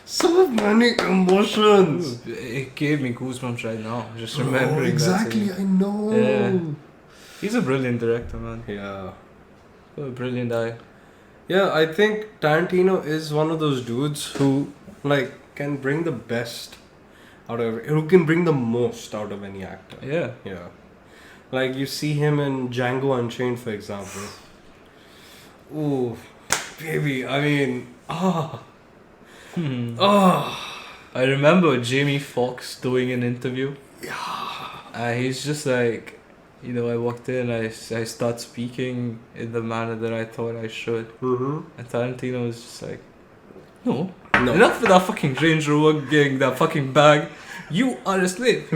so many emotions." It gave me goosebumps right now, just Bro, remembering exactly, that. I know. Yeah. He's a brilliant director, man. Yeah. What a brilliant eye. Yeah, I think Tarantino is one of those dudes who, like, can bring the best out of, who can bring the most out of any actor. Yeah. Yeah. Like, you see him in Django Unchained, for example. Ooh, baby, I mean, I remember Jamie Foxx doing an interview. Yeah. He's just like, I walked in, I start speaking in the manner that I thought I should. Mm-hmm. And Tarantino was just like, no. No. Enough with that fucking Range Rover getting that fucking bag. You are a slave.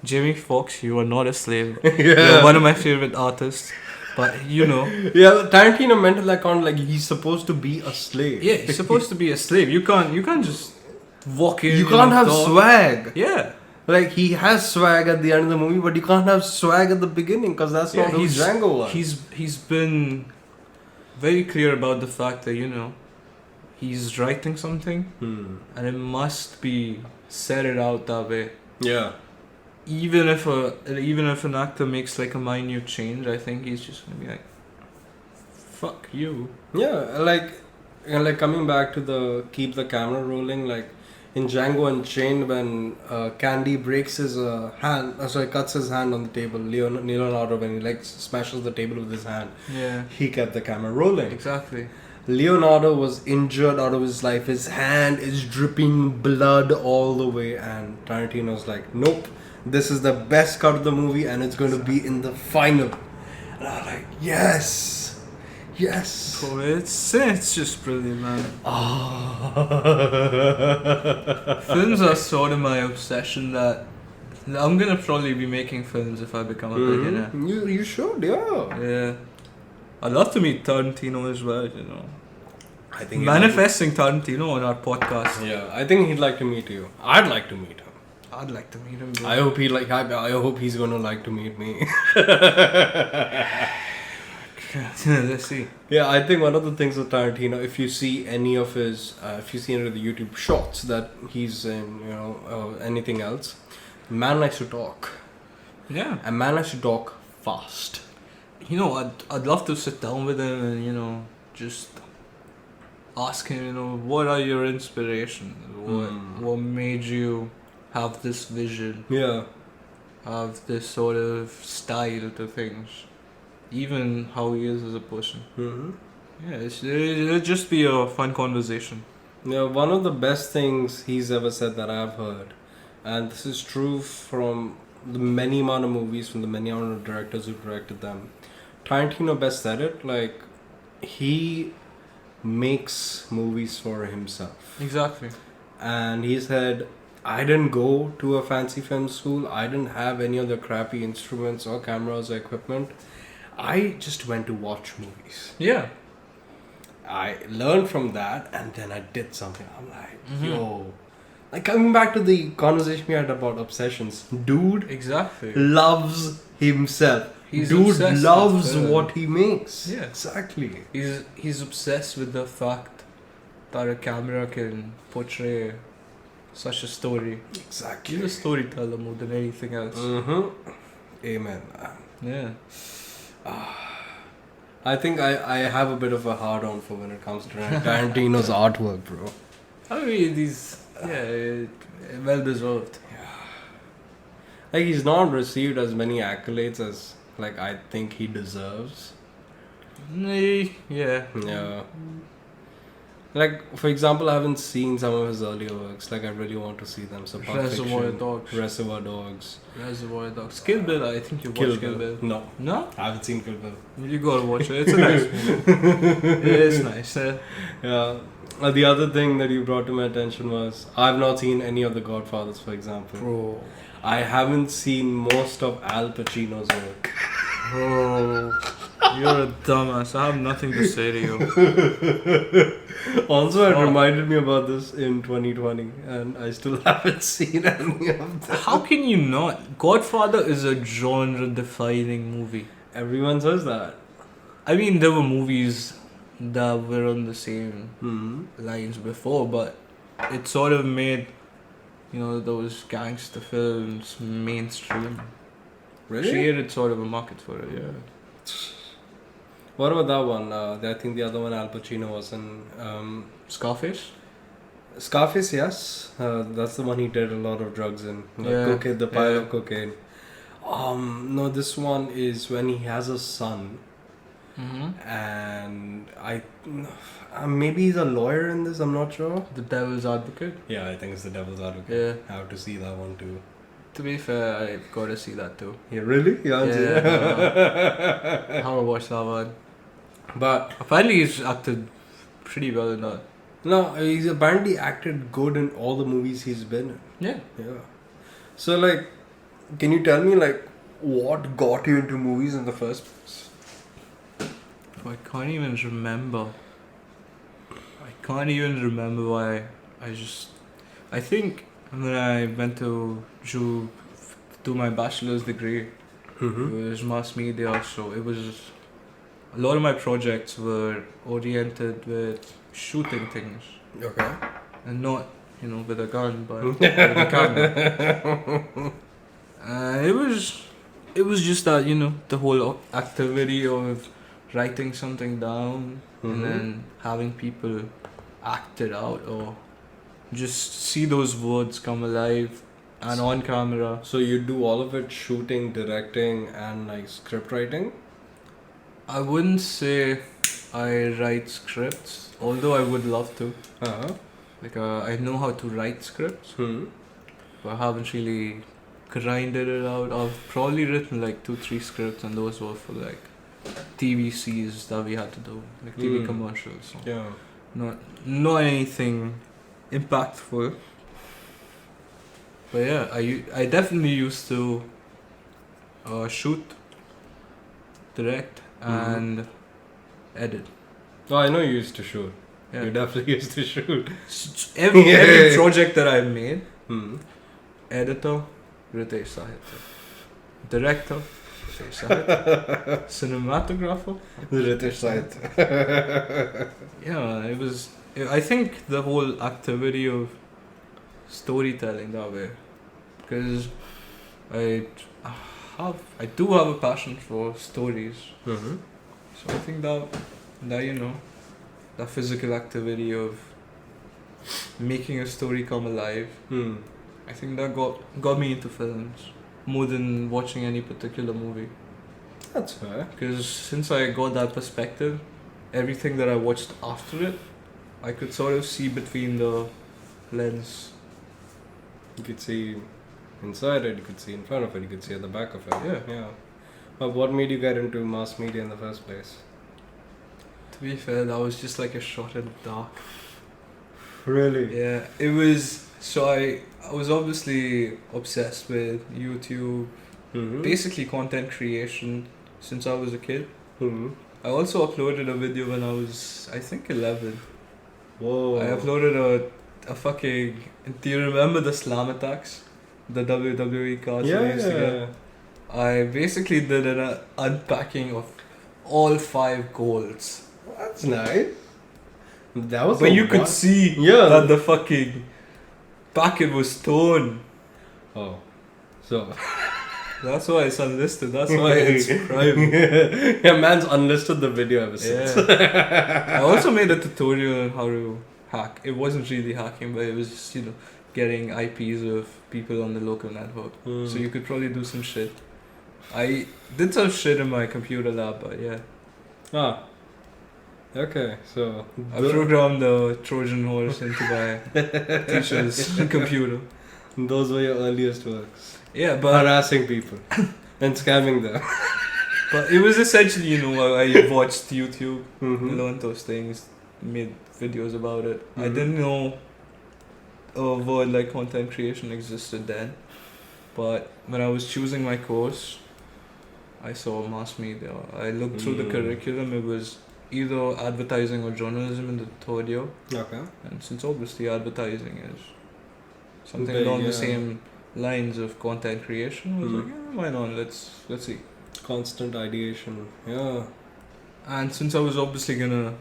Jamie Foxx, you are not a slave. Yeah. You're one of my favorite artists. But Yeah, Tarantino meant it like on, like, he's supposed to be a slave. yeah, you're supposed to be a slave. You can't just walk in. You can't have swag. Yeah. Like, he has swag at the end of the movie, but you can't have swag at the beginning because that's not who Django was. He's been very clear about the fact that he's writing something and it must be set it out that way. Yeah. Even if an actor makes like a minute change, I think he's just gonna be like, "Fuck you." Yeah, like coming back to the keep the camera rolling, like in Django Unchained when Candy breaks his cuts his hand on the table, Leonardo, when he like smashes the table with his hand, Yeah. he kept the camera rolling. Exactly. Leonardo was injured out of his life. His hand is dripping blood all the way, and Tarantino's like, "Nope, this is the best cut of the movie, and it's going to be in the final." And I was like, "Yes, yes." Oh, it's just brilliant, man. Films are sort of my obsession. That I'm gonna probably be making films if I become a billionaire. You should, yeah. Yeah. I'd love to meet Tarantino as well, I think Manifesting Tarantino on our podcast. Yeah, I think he'd like to meet you. I'd like to meet him. I'd like to meet him. Bro. I hope I hope he's gonna like to meet me. Let's see. Yeah, I think one of the things with Tarantino, if you see any of his, if you see any of the YouTube shorts that he's in, anything else, man likes to talk. Yeah. And man likes to talk fast. I'd love to sit down with him and just ask him, what are your inspirations? What made you have this vision? Yeah. Have this sort of style to things? Even how he is as a person. Mm-hmm. Yeah, it'll just be a fun conversation. Yeah, one of the best things he's ever said that I've heard, and this is true from the many amount of movies, from the many amount of directors who directed them. Tarantino best said it, like, he makes movies for himself. Exactly. And he said, I didn't go to a fancy film school, I didn't have any of the crappy instruments or cameras or equipment. I just went to watch movies. Yeah. I learned from that and then I did something. I'm like, yo. Like, coming back to the conversation we had about obsessions. Dude Exactly. loves himself. Dude loves what he makes. Yeah. Exactly. He's obsessed with the fact that a camera can portray such a story. Exactly. He's a storyteller more than anything else. Mm-hmm. Amen. Yeah. I think I have a bit of a hard-on for when it comes to Tarantino's artwork, bro. I mean, well deserved. Like, he's not received as many accolades as, like, I think he deserves. Yeah. Yeah. Like, for example, I haven't seen some of his earlier works. Like, I really want to see them. So, Pulp Reservoir Fiction, Dogs. Reservoir Dogs. Kill Bill, I think you've watched Kill Bill. No. No? I haven't seen Kill Bill. You gotta watch it. It's a nice movie. It's nice. Yeah. The other thing that you brought to my attention was, I've not seen any of the Godfathers, for example. Bro. I haven't seen most of Al Pacino's work. Bro. You're a dumbass. I have nothing to say to you. Also, it reminded me about this in 2020, and I still haven't seen any of them. How can you not? Godfather is a genre-defining movie. Everyone says that. I mean, there were movies that were on the same lines before, but it sort of made, those gangster films mainstream. Really? Created sort of a market for it, yeah. What about that one? I think the other one, Al Pacino, was in Scarface? Scarface, yes. That's the one he did a lot of drugs in. Yeah. Cocaine, the pile of cocaine. No, this one is when he has a son. And maybe he's a lawyer in this, I'm not sure. The Devil's Advocate? Yeah, I think it's the Devil's Advocate. Yeah. I have to see that one too. To be fair, I've got to see that too. Yeah, really? Yeah. I haven't watched that one. But apparently he's acted pretty well in that. No, he's apparently acted good in all the movies he's been in. Yeah. Yeah. So, like, can you tell me, like, what got you into movies in the first place? I can't even remember. Why I think when I went to do my bachelor's degree, it was mass media, so it was a lot of my projects were oriented with shooting things. Okay. And not, with a gun, but with a camera. It was just that, the whole activity of writing something down and then having people act it out or just see those words come alive and on camera. So you do all of it, shooting, directing, and like script writing? I wouldn't say I write scripts, although I would love to. Like I know how to write scripts, but I haven't really grinded it out. I've probably written like 2-3 scripts, and those were for like TVCs that we had to do, like TV commercials. So yeah. Not anything impactful. But yeah, I definitely used to shoot, direct, and edit. Oh, I know you used to shoot. Yeah. You definitely used to shoot. Every project that I made, editor, Ritesh Sahitya. Director, Cinematographer? Ritesh Sait. Yeah, it was. I think the whole activity of storytelling that way, because I I do have a passion for stories. Mm-hmm. So I think that that physical activity of making a story come alive. Hmm. I think that got me into films more than watching any particular movie. That's fair. Because since I got that perspective, everything that I watched after it, I could sort of see between the lens. You could see inside it, you could see in front of it, you could see at the back of it. Yeah. But what made you get into mass media in the first place? To be fair, that was just like a shot in the dark. Really? Yeah, it was. So I was obviously obsessed with YouTube, Mm-hmm. basically content creation since I was a kid. Mm-hmm. I also uploaded a video when I was, I think, 11. Whoa. I uploaded a fucking. Do you remember the slam attacks? The WWE cards that I used to get? I basically did an unpacking of all 5 golds. That's nice. That was. But you could see that the fucking packet was torn. Oh. So. That's why it's unlisted. That's why it's private. Yeah, man's unlisted the video ever since. Yeah. I also made a tutorial on how to hack. It wasn't really hacking, but it was just, getting IPs of people on the local network. So you could probably do some shit. I did some shit in my computer lab, but yeah. Ah. Okay, so. I programmed the Trojan horse into my teacher's computer. Those were your earliest works. Yeah, but harassing people and scamming them. But it was essentially, I watched YouTube, Mm-hmm. learned those things, made videos about it. I Mhm. didn't know a word like content creation existed then, but when I was choosing my course, I saw mass media. I looked through the curriculum. It was either advertising or journalism in the third year, Okay. and since obviously advertising is something Big, along the yeah. same lines of content creation, I was Mhm. like, why not? Let's see. Constant ideation. Yeah. And since I was obviously gonna,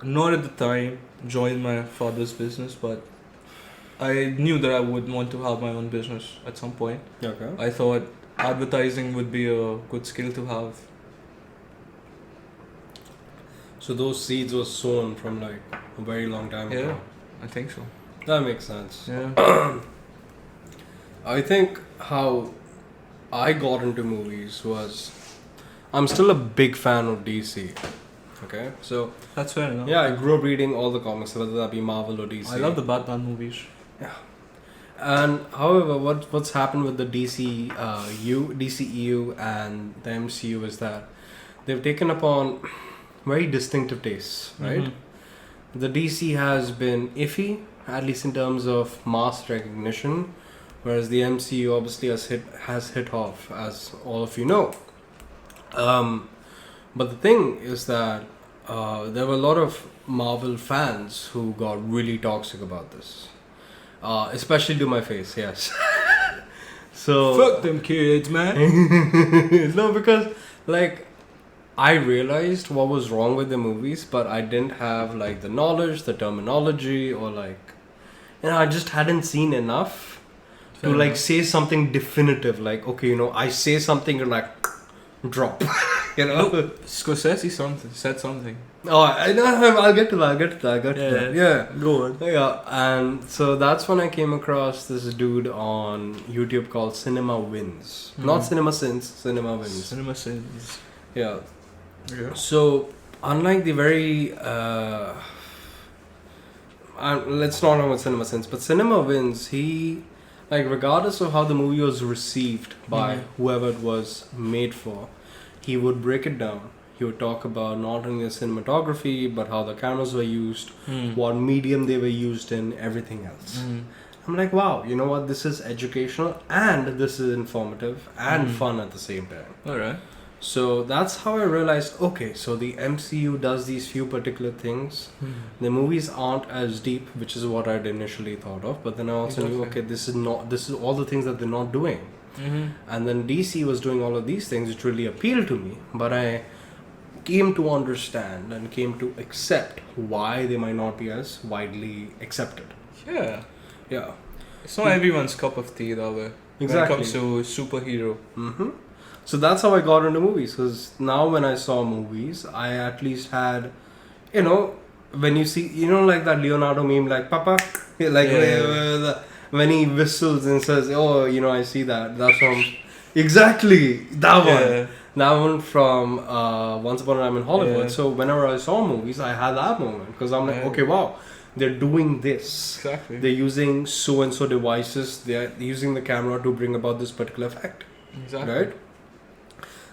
not at the time, join my father's business, but I knew that I would want to have my own business at some point. Okay. I thought advertising would be a good skill to have. So those seeds were sown from like a very long time ago. Yeah, I think so. That makes sense. Yeah. I think how I got into movies was I'm still a big fan of DC. Okay, so That's fair enough. yeah, I grew up reading all the comics, whether that be Marvel or DC. I love the Batman movies. And however, what's happened with the DCEU and the MCU is that they've taken upon very distinctive tastes, right? Mhm. The DC has been iffy, at least in terms of mass recognition, whereas the MCU obviously has hit off, as all of you know. But the thing is that there were a lot of Marvel fans who got really toxic about this, especially to my face. Yes. So Fuck them kids, man. no, because like I realized what was wrong with the movies, but I didn't have like the knowledge, the terminology, or like I just hadn't seen enough Fair to like enough. say something definitive. Like okay, I say something, you're like drop. Scorsese said something. Oh, I know. I'll get to that. Yeah. Go on. Yeah, and so that's when I came across this dude on YouTube called Cinema Wins. Mhm. Not Cinema Sins, Cinema Wins. Cinema sins. Yeah. Yeah. So, unlike the very... let's not know about Cinema Sins, but Cinema Wins, he... Like, regardless of how the movie was received by Mhm. whoever it was made for, he would break it down. He would talk about not only the cinematography, but how the cameras were used, what medium they were used in, everything else. Mm. I'm like, wow, you know what? This is educational and this is informative and fun at the same time. Alright. So that's how I realized, okay, so the MCU does these few particular things. The movies aren't as deep, which is what I'd initially thought of. But then I also knew, Exactly. okay, this is all the things that they're not doing. And then DC was doing all of these things which really appealed to me. But I came to understand and came to accept why they might not be as widely accepted. Yeah. Yeah. It's not everyone's cup of tea, that way. Exactly. When it comes to superhero. So that's how I got into movies. Because now when I saw movies, I at least had, you know, when you see, you know, like that Leonardo meme, like, Papa, like, when he whistles and says, oh, you know, I see that. That's from, exactly, that one. That one from Once Upon a Time in Hollywood. So whenever I saw movies, I had that moment. Because I'm like, okay, wow, they're doing this. Exactly. They're using so-and-so devices. They're using the camera to bring about this particular effect. Exactly. Right?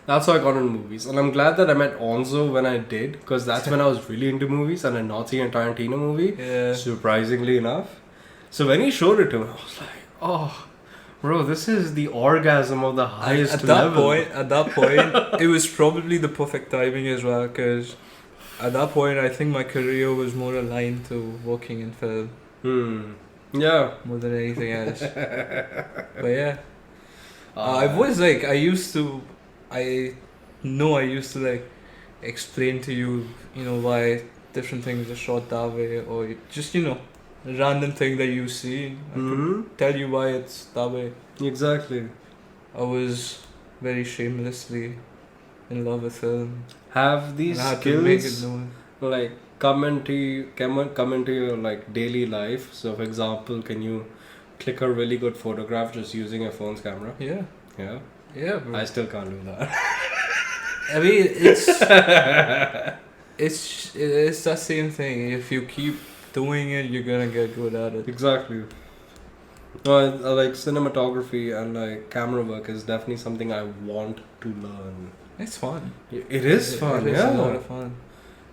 That's how I got into movies. And I'm glad that I met ONzo when I did. Because that's when I was really into movies. And I not seen a Tarantino movie. Yeah. Surprisingly enough. So when he showed it to me, I was like, oh, bro, this is the orgasm of the highest level. At that point, it was probably the perfect timing as well, because at that point, I think my career was more aligned to working in film. Yeah. More than anything else. But yeah. I was like, I used to like explain to you, you know, why different things are shot that way, or just, you know, a random thing that you see. I could tell you why it's that way. Exactly. I was very shamelessly in love with film. Have these skills like come into your like daily life? So for example, can you click a really good photograph just using your phone's camera? Yeah. Yeah. Yeah, bro. I still can't do that. I mean, it's the same thing. If you keep doing it, you're gonna get good at it. Exactly. No, I like cinematography and like camera work is definitely something I want to learn. It's fun. It is fun. It is a lot of fun.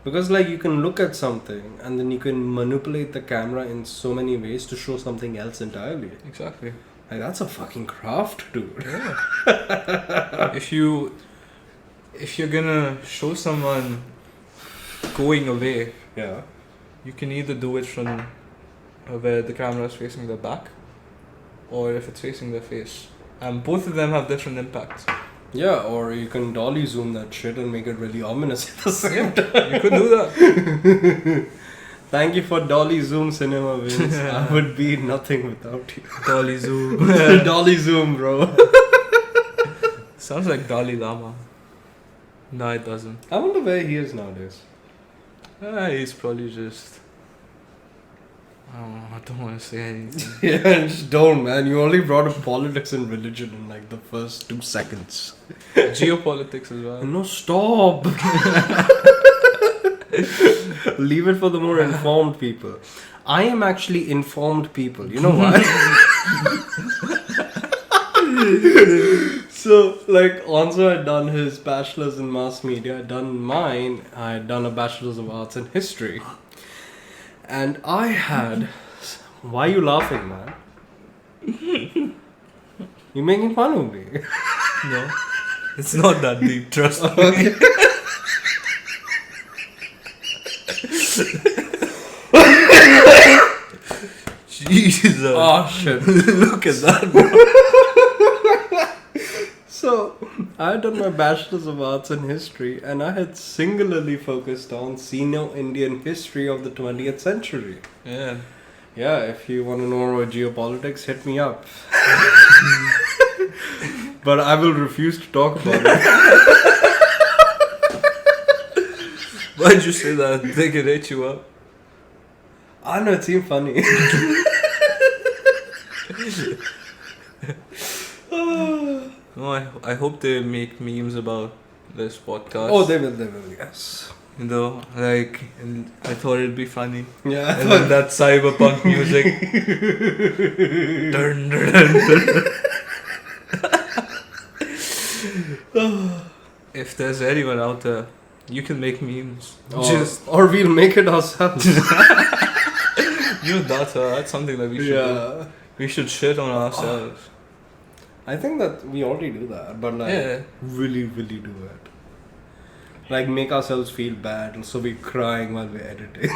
Because like you can look at something and then you can manipulate the camera in so many ways to show something else entirely. Exactly. Like that's a fucking craft, dude. Yeah. If you're gonna show someone going away, yeah, you can either do it from where the camera is facing their back, or if it's facing their face. And both of them have different impacts. Yeah, or you can dolly zoom that shit and make it really ominous at the same time. You could do that. Thank you for dolly zoom cinema, Vince. I would be nothing without you. Dolly zoom. Dolly zoom, bro. Sounds like Dalai Lama. No, it doesn't. I wonder where he is nowadays. He's probably just... I don't want to say anything. Yeah, just don't, man. You only brought up politics and religion in like the first 2 seconds. Geopolitics as well. No, stop. Leave it for the more informed people. I am actually informed people. You know why? So, like, ONzo had done his bachelor's in mass media. I'd done mine. I had done a bachelor's of arts in history. And I had... Why are you laughing, man? You're making fun of me. No. It's not that deep, trust me. Okay. Jesus. Oh, shit. Look at that, bro. So, I had done my bachelor's of arts in history and I had singularly focused on Sino-Indian history of the 20th century. Yeah. Yeah, if you want to know about geopolitics, hit me up. But I will refuse to talk about it. Why'd you say that? They could hit you up. I know, it seemed funny. No, I hope they make memes about this podcast. Oh, they will, yes. You know, like, and I thought it'd be funny. Yeah. And then that cyberpunk music. Dun, dun, dun, dun. If there's anyone out there, you can make memes. Or we'll make it ourselves. That's something that we should do. We should shit on ourselves. I think that we already do that, but like really, really do it. Like make ourselves feel bad, so we're crying while we're editing.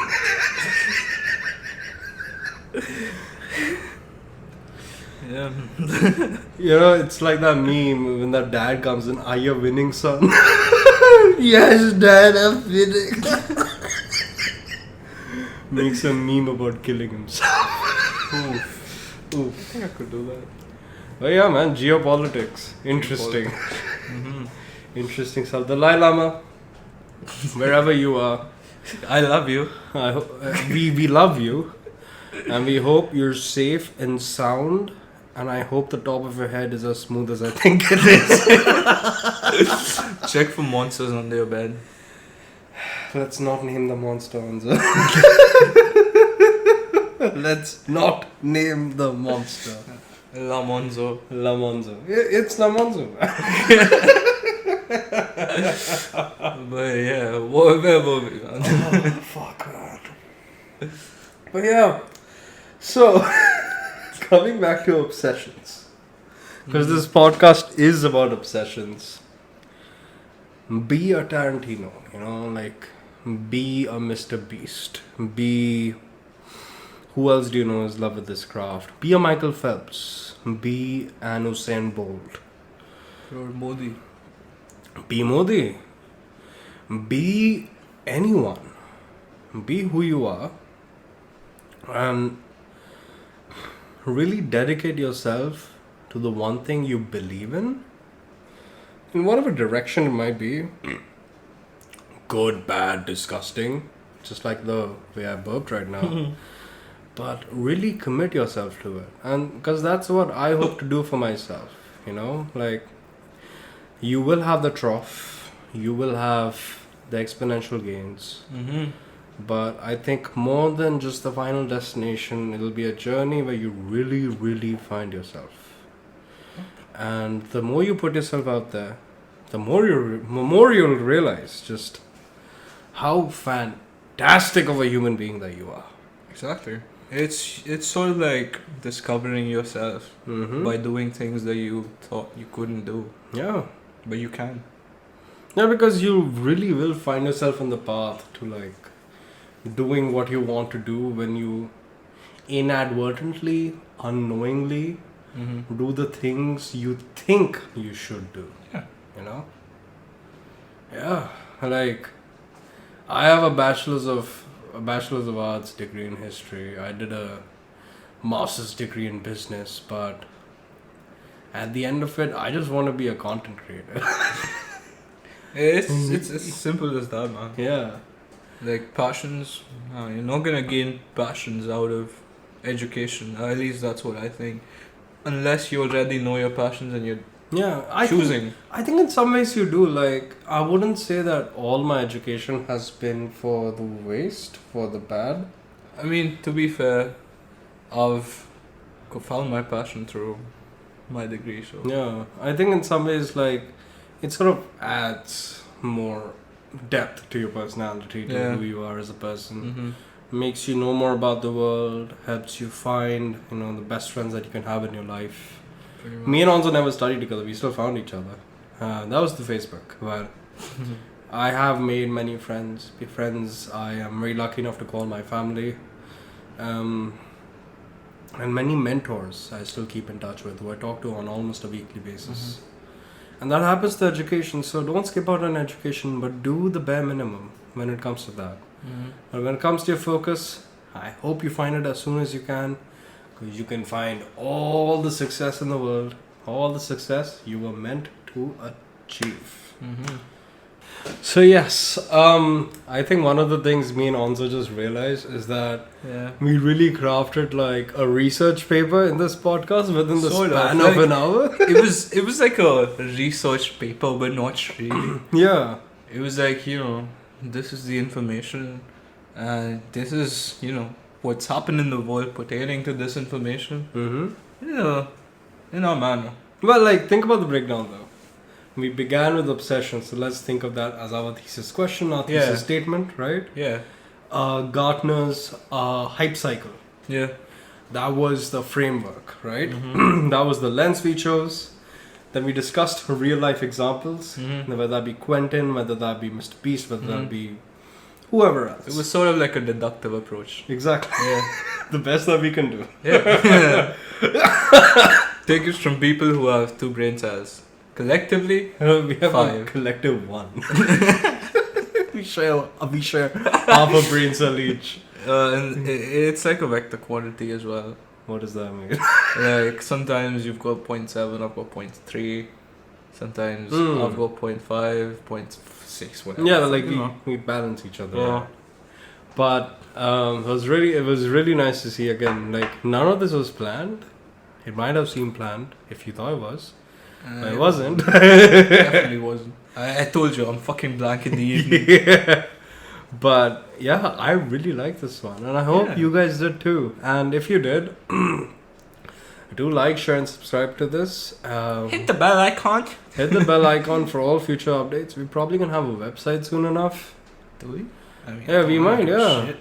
Yeah. You know, it's like that meme when that dad comes in, are you winning, son? Yes, dad, I'm winning. Makes a meme about killing himself. Oof. Oof. I think I could do that. But yeah, man, geopolitics. Interesting. Mm-hmm. Interesting stuff. Dalai Lama, wherever you are, I love you. we love you. And we hope you're safe and sound. And I hope the top of your head is as smooth as I think it is. Check for monsters under your bed. Let's not name the monster, ONzo. Let's not name the monster. Lamonzo. Lamonzo. It's Lamonzo. But yeah, where were we? Oh, fuck, man. But yeah. So, coming back to obsessions. Because this podcast is about obsessions. Be a Tarantino, you know, like, be a Mr. Beast. Be... Who else do you know is in love with this craft? Be a Michael Phelps. Be an Usain Bolt. Or Modi. Be Modi. Be anyone. Be who you are. And really dedicate yourself to the one thing you believe in whatever direction it might be. Good, bad, disgusting. Just like the way I burped right now. But really commit yourself to it. And because that's what I hope to do for myself. You know, like, you will have the trough. You will have the exponential gains. Mm-hmm. But I think more than just the final destination, it'll be a journey where you really, really find yourself. And the more you put yourself out there, the more you'll realize just how fantastic of a human being that you are. Exactly. It's sort of like discovering yourself by doing things that you thought you couldn't do. Yeah. But you can. Yeah, because you really will find yourself on the path to like doing what you want to do when you inadvertently, unknowingly do the things you think you should do. Yeah. You know? Yeah. Like, I have a bachelor's of arts degree in history. I did a master's degree in business, but at the end of it, I just want to be a content creator. It's as simple as that, man. Yeah. Like passions, you're not gonna gain passions out of education. At least that's what I think. Unless you already know your passions and you're choosing. I think in some ways you do. Like, I wouldn't say that all my education has been for the waste, for the bad. I mean, to be fair, I've found my passion through my degree. So Yeah, I think in some ways, like, it sort of adds more depth to your personality, to who you are as a person. Makes you know more about the world, helps you find, you know, the best friends that you can have in your life. Me and ONzo never studied together, we still found each other. That was the Facebook, but I have made many friends I am very lucky enough to call my family. And many mentors I still keep in touch with, who I talk to on almost a weekly basis. And that happens to education, so don't skip out on education, but do the bare minimum when it comes to that. But when it comes to your focus, I hope you find it as soon as you can, because you can find all the success in the world, all the success you were meant to achieve. So yes, I think one of the things me and ONzo just realized is that we really crafted like a research paper in this podcast within the span of an hour. it was like a research paper, but not really. Yeah. It was like, you know, this is the information, and this is, you know, what's happened in the world pertaining to this information. You know, in our manner. Well, like, think about the breakdown though. We began with obsession, so let's think of that as our thesis question, our thesis statement, right? Yeah. Gartner's hype cycle. Yeah. That was the framework, right? That was the lens we chose. Then we discussed real life examples, whether that be Quentin, whether that be Mr. Beast, whether that be whoever else. It was sort of like a deductive approach. Exactly. Yeah. The best that we can do. Yeah. Take it from people who have 2 brain cells. Collectively, We have a 5. collective 1. we share half a brain cell each. And it's like a vector quantity as well. What does that mean? Like sometimes you've got 0.7, I've got 0.3. Sometimes I've got 0.5, 0.6, whatever. Yeah, like You know. we balance each other. Yeah. out. But it was really nice to see again. Like none of this was planned. It might have seemed planned if you thought it was, but it wasn't. Definitely wasn't. I told you, I'm fucking blank in the evening. Yeah. But yeah, I really like this one, and I hope you guys did too. And if you did, do like, share, and subscribe to this. Hit the bell icon. Hit the bell icon for all future updates. We're probably gonna have a website soon enough. Do we? I mean, Yeah, we might. Yeah. Shit.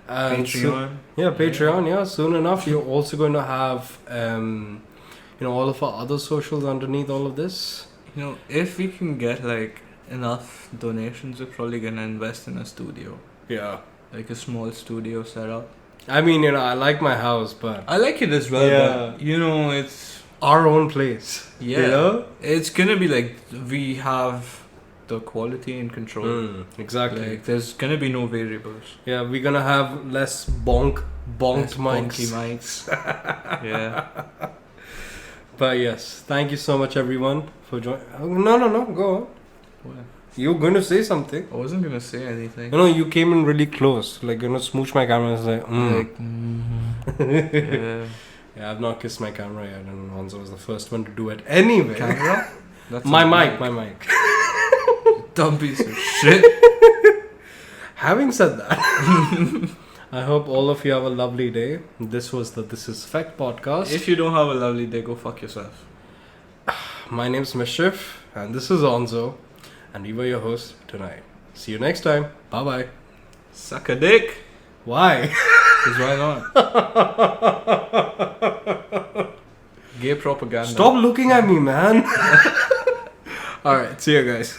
And Patreon. Patreon. Yeah, soon enough. You're also going to have, all of our other socials underneath all of this. You know, if we can get like enough donations, we're probably gonna invest in a studio, Yeah. like a small studio setup. I mean, I like my house, but I like it as well. Yeah. But, it's our own place. yeah. You know? It's gonna be like we have the quality and control. Exactly. Like there's gonna be no variables. Yeah, we're gonna have less bonked Less mics. bonky mics. Yeah. But yes, thank you so much, everyone, for joining. No, go on. What? You're going to say something. I wasn't gonna say anything. You came in really close, like smooch my camera and say, Yeah. Yeah, I've not kissed my camera yet, and ONzo was the first one to do it anyway. Camera? That's My a mic. Dumb piece of shit. Having said that, I hope all of you have a lovely day. This was the This Is Fecked podcast. If you don't have a lovely day, go fuck yourself. My name's MishChief, and this is ONzo, and we were your hosts tonight. See you next time. Bye bye. Suck a dick. Why? Because why not? Gay propaganda. Stop looking at me, man. Alright, see you guys.